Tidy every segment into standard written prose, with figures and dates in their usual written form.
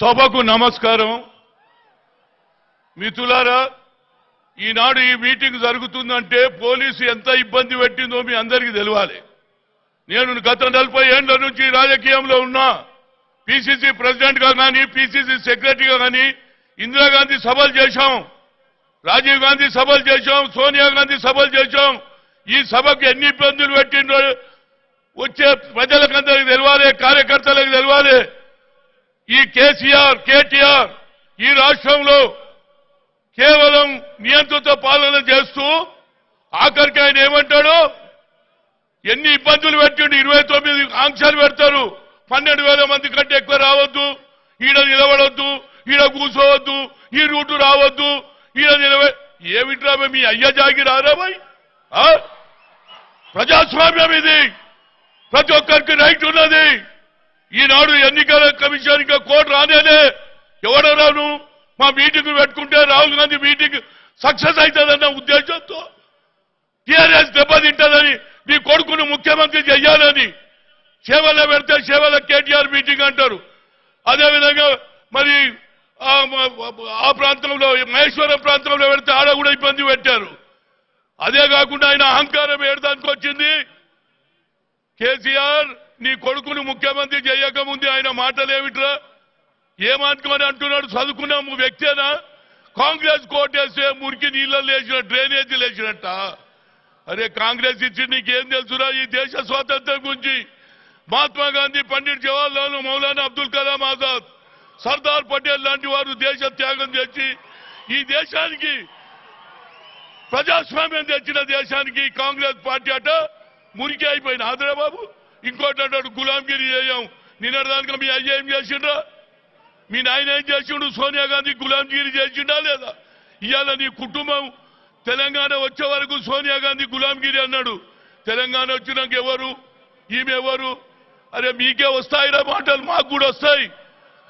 సభకు నమస్కారం. మిత్రులారా, ఈనాడు ఈ మీటింగ్ జరుగుతుందంటే పోలీసు ఎంత ఇబ్బంది పెట్టిందో మీ అందరికీ తెలియాలి. నేను గత 40 ఏళ్ల నుంచి రాజకీయంలో ఉన్నా. పిసిసి ప్రెసిడెంట్ గా కానీ, పిసిసి సెక్రటరీగా కానీ ఇందిరాగాంధీ సభలు చేశాం, రాజీవ్ గాంధీ సభలు చేశాం, సోనియా గాంధీ సభలు చేశాం. ఈ సభకు ఎన్ని ఇబ్బందులు పెట్టిందో వచ్చే ప్రజలకందరికీ తెలియాలి, కార్యకర్తలకు తెలియాలి. ఈ కేసీఆర్, కేటీఆర్ ఈ రాష్ట్రంలో కేవలం నియంత్రిత పాలన చేస్తూ ఆఖరికి ఆయన ఏమంటాడు, ఎన్ని ఇబ్బందులు పెట్టిండు, 29 ఆంక్షలు పెడతారు. 12,000 మంది కంటే ఎక్కువ రావద్దు, ఈడ నిలబడొద్దు, ఈడ కూర్చోవద్దు, ఈ రూటు రావద్దు, ఈడ ఏమిట్రా మీ అయ్య జాగి రారా భయ్? ప్రజాస్వామ్యం ఇది, ప్రతి ఒక్కరికి రైట్ ఉన్నది. ఈనాడు ఎన్నికల కమిషన్ ఇంకా కోర్టు రానేదే. ఎవడో రాను మా మీటింగ్ పెట్టుకుంటే రాహుల్ గాంధీ మీటింగ్ సక్సెస్ అవుతుందన్న ఉద్దేశంతో టీఆర్ఎస్ దెబ్బతింటుందని నీ కొడుకును ముఖ్యమంత్రి చెయ్యాలని సేవలో పెడితే సేవల కేటీఆర్ మీటింగ్ అంటారు. అదేవిధంగా మరి ఆ ప్రాంతంలో మహేశ్వరం ప్రాంతంలో పెడితే ఆడ కూడా ఇబ్బంది పెట్టారు. అదే కాకుండా ఆయన అహంకారం ఏడదానికి వచ్చింది. కేసీఆర్ నీ కొడుకును ముఖ్యమంత్రి చేయకముందు ఆయన మాటలేమిట్రా, ఏమనుకోని అంటున్నాడు. చదువుకున్నాము వ్యక్తేనా? కాంగ్రెస్ కోటేస్తే మురికి నీళ్ళలో లేచిన డ్రైనేజీ లేచినట్ట. అరే కాంగ్రెస్ ఇచ్చి నీకేం తెలుసురా ఈ దేశ స్వాతంత్ర్యం గురించి? మహాత్మా గాంధీ, పండిట్ జవహర్లాల్, మౌలానా అబ్దుల్ కలాం ఆజాద్, సర్దార్ పటేల్ లాంటి వారు దేశ త్యాగం చేసి ఈ దేశానికి ప్రజాస్వామ్యం తెచ్చిన దేశానికి కాంగ్రెస్ పార్టీ అట మురికి అయిపోయింది. ఆదరబాబు ఇంకోటి అంటాడు గులాంగిరి చేయం. నిన్నటిదానిక మీ అయ్య ఏం చేసిండ్రా? మీ నాయన ఏం చేసిండు? సోనియా గాంధీ గులాంగిరి చేసిండా లేదా? ఇవాళ నీ కుటుంబం తెలంగాణ వచ్చే వరకు సోనియా గాంధీ గులాంగిరి అన్నాడు. తెలంగాణ వచ్చినాక ఎవరు, ఈమె ఎవరు? అరే మీకే వస్తాయిరా మాటలు, మాకు కూడా వస్తాయి.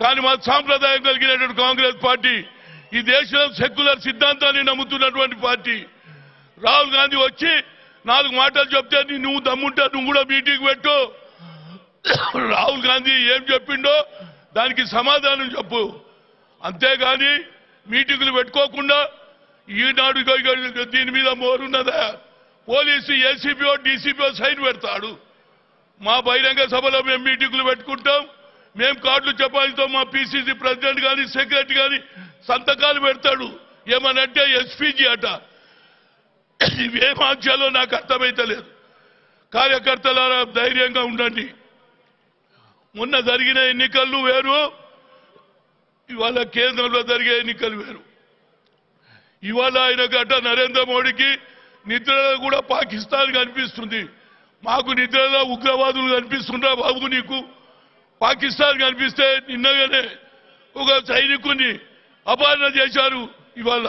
కానీ మా సాంప్రదాయం కలిగినటువంటి కాంగ్రెస్ పార్టీ ఈ దేశంలో సెక్యులర్ సిద్ధాంతాన్ని నమ్ముతున్నటువంటి పార్టీ. రాహుల్ గాంధీ వచ్చి 4 మాటలు చెప్తే నువ్వు దమ్ముంటే నువ్వు కూడా మీటింగ్ పెట్టు. రాహుల్ గాంధీ ఏం చెప్పిండో దానికి సమాధానం చెప్పు. అంతేగాని మీటింగులు పెట్టుకోకుండా ఈనాడు దీని మీద మోరున్నదా? పోలీసు ఏసీపీఓ డీసీపీఓ సైన్ పెడతాడు. మా బహిరంగ సభలో మేము మీటింగులు పెట్టుకుంటాం, మేము కార్డులు చెప్పాలితో మా పిసిసి ప్రెసిడెంట్ కానీ సెక్రటరీ కానీ సంతకాలు పెడతాడు. ఏమనంటే ఎస్పీజీ అట. ఇవేం ఆంక్షలో నాకు అర్థమైతలేదు. కార్యకర్తలారా ధైర్యంగా ఉండండి. మొన్న జరిగిన ఎన్నికలు వేరు, ఇవాళ కేంద్రంలో జరిగే ఎన్నికలు వేరు. ఇవాళ ఆయన గడ్డ నరేంద్ర మోడీకి నిద్రలో కూడా పాకిస్తాన్ కనిపిస్తుంది. మాకు నిద్రలో ఉగ్రవాదులు కనిపిస్తుండ్రా బాబు నీకు? పాకిస్తాన్ కనిపిస్తే నిన్నగానే ఒక సైనికుని అపహరణ చేశారు. ఇవాళ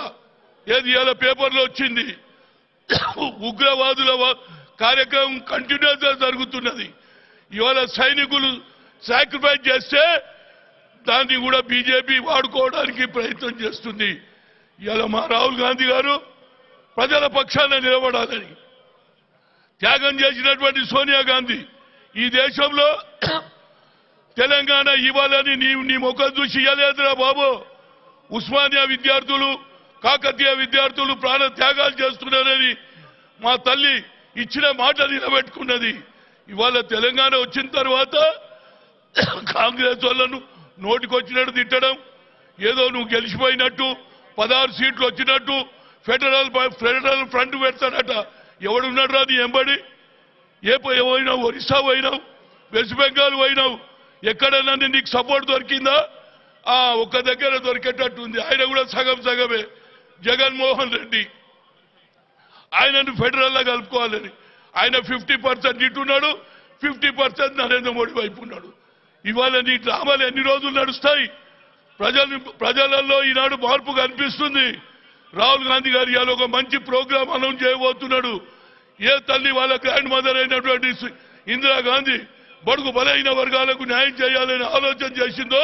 ఏది ఇవాళ పేపర్లో వచ్చింది. ఉగ్రవాదుల కార్యక్రమం కంటిన్యూస్ గా జరుగుతున్నది. ఇవాళ సైనికులు సాక్రిఫైస్ చేస్తే దాన్ని కూడా బీజేపీ వాడుకోవడానికి ప్రయత్నం చేస్తుంది. ఇవాళ మా రాహుల్ గాంధీ గారు ప్రజల పక్షాన నిలబడాలని త్యాగం చేసినటువంటి సోనియా గాంధీ ఈ దేశంలో తెలంగాణ ఇవ్వాలని నీ ముఖం చూసి ఇవ్వలేదురా బాబు. ఉస్మానియా విద్యార్థులు, కాకతీయ విద్యార్థులు ప్రాణ త్యాగాలు చేస్తున్నారని మా తల్లి ఇచ్చిన మాట నిలబెట్టుకున్నది. ఇవాళ తెలంగాణ వచ్చిన తర్వాత కాంగ్రెస్ వాళ్ళను నోటికొచ్చినట్టు తిట్టడం, ఏదో నువ్వు గెలిచిపోయినట్టు 16 సీట్లు వచ్చినట్టు ఫెడరల్ ఫ్రంట్ పెడతాడట. ఎవడున్నాడు రా నీ ఎంబడి? ఏ పోయినావు? ఒరిస్సా పోయినావు, వెస్ట్ బెంగాల్ పోయినావు, ఎక్కడన్నా నీకు సపోర్ట్ దొరికిందా? ఒక్క దగ్గర దొరికేటట్టుంది. ఆయన కూడా సగం సగమే. జగన్మోహన్ రెడ్డి ఆయనను ఫెడరల్ లా కలుపుకోవాలని ఆయన 50% ఇటున్నాడు, 50% నరేంద్ర మోడీ వైపు ఉన్నాడు. ఇవాళ నీ డ్రామాలు ఎన్ని రోజులు నడుస్తాయి? ప్రజలలో ఈనాడు మార్పు కనిపిస్తుంది. రాహుల్ గాంధీ గారు ఇవాళ ఒక మంచి ప్రోగ్రాం అనౌన్స్ చేయబోతున్నాడు. ఏ తల్లి వాళ్ళ గ్రాండ్ మదర్ అయినటువంటి ఇందిరాగాంధీ బడుగు బలైన వర్గాలకు న్యాయం చేయాలని ఆలోచన చేసిందో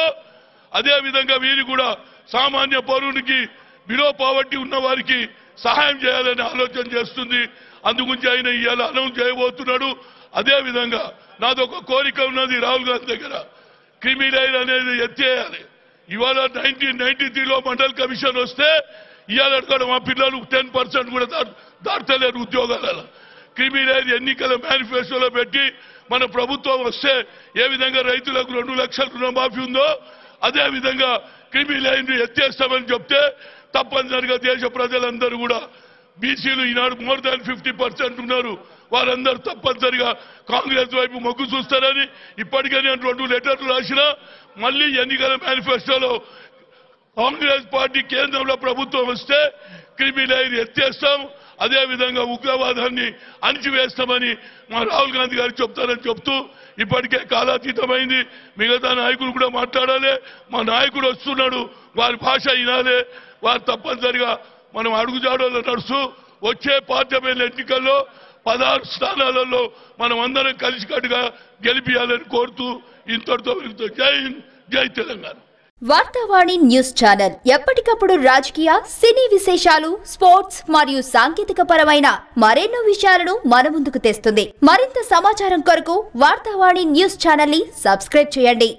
అదేవిధంగా వీరు కూడా సామాన్య పౌరునికి బిలో పావర్టీ ఉన్న వారికి సహాయం చేయాలని ఆలోచన చేస్తుంది. అందుగురించి ఆయన ఇవాళ అనౌన్స్ చేయబోతున్నాడు. అదేవిధంగా నాదొక కోరిక ఉన్నది రాహుల్ గాంధీ దగ్గర, క్రిమినల్ అనేది ఎత్తేయాలి. ఇవాళ 1993లో మండల్ కమిషన్ వస్తే ఇవాళ కూడా మా పిల్లలు 10% కూడా దాటలేరు ఉద్యోగాలలో. క్రిమినల్ ఎన్నికల మేనిఫెస్టోలో పెట్టి మన ప్రభుత్వం వస్తే ఏ విధంగా రైతులకు 2 లక్షల రుణమాఫీ ఉందో అదే విధంగా క్రిమినల్ ఎత్తేస్తామని చెప్తే తప్పనిసరిగా దేశ ప్రజలందరూ కూడా బీసీలు ఈనాడు మోర్ దాన్ 50% ఉన్నారు. వారందరూ తప్పనిసరిగా కాంగ్రెస్ వైపు మొగ్గు చూస్తారని ఇప్పటికే నేను 2 లెటర్లు రాసినా మళ్ళీ ఎన్నికల మేనిఫెస్టోలో కాంగ్రెస్ పార్టీ కేంద్రంలో ప్రభుత్వం వస్తే క్రిమినల్ ఎత్తేస్తాం, అదే విధంగా ఉగ్రవాదాన్ని అణిచివేస్తామని మా రాహుల్ గాంధీ గారు చెప్తారని చెప్తూ ఇప్పటికే కాలాతీతమైంది. మిగతా నాయకులు కూడా మాట్లాడాలి. మా నాయకుడు వస్తున్నాడు, వారి భాష వినాలి. వారు తప్పనిసరిగా మనం అడుగుజాడల్లో నడుస్తూ వచ్చే పార్లమెంట్ ఎన్నికల్లో 16 స్థానాలలో మనం అందరం కలిసికట్టుగా గెలిపియాలని కోరుతూ ఇంతటితో జై హింద్, జై తెలంగాణ. వార్తావాణి న్యూస్ ఛానల్ ఎప్పటికప్పుడు రాజకీయ, సినీ విశేషాలు, స్పోర్ట్స్ మరియు సాంకేతిక పరమైన మరెన్నో విషయాలను మన ముందుకు తెస్తుంది. మరింత సమాచారం కొరకు వార్తావాణి న్యూస్ ఛానల్ ని సబ్స్క్రైబ్ చేయండి.